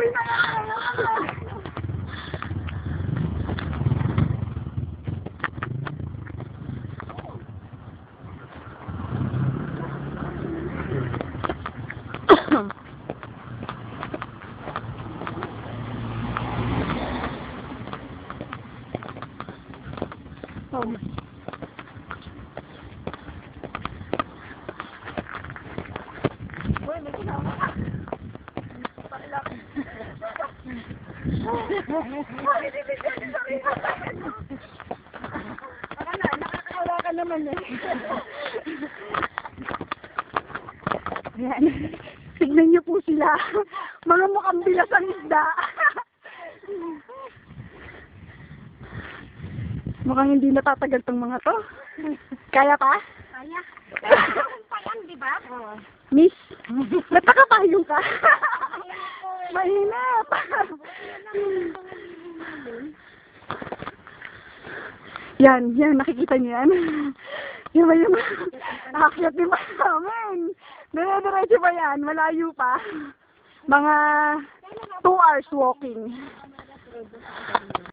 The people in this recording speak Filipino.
Uwi na nga. Oh my. Uy, may ginawa ka. Palak. Nakakawa ka naman eh. Ayan. Tignan niyo po sila. Mga mukhang bilas ang isda. Mukhang hindi natatagal tong mga to. Kaya pa? Kaya. Pa yan, di ba? Miss, natakapayong ka. Mahirap. Yan, nakikita niyo yan. Yung ba yung akyat din ba namin? Dire-diretso ba yan? Malayo pa. Mga 2 hours walking.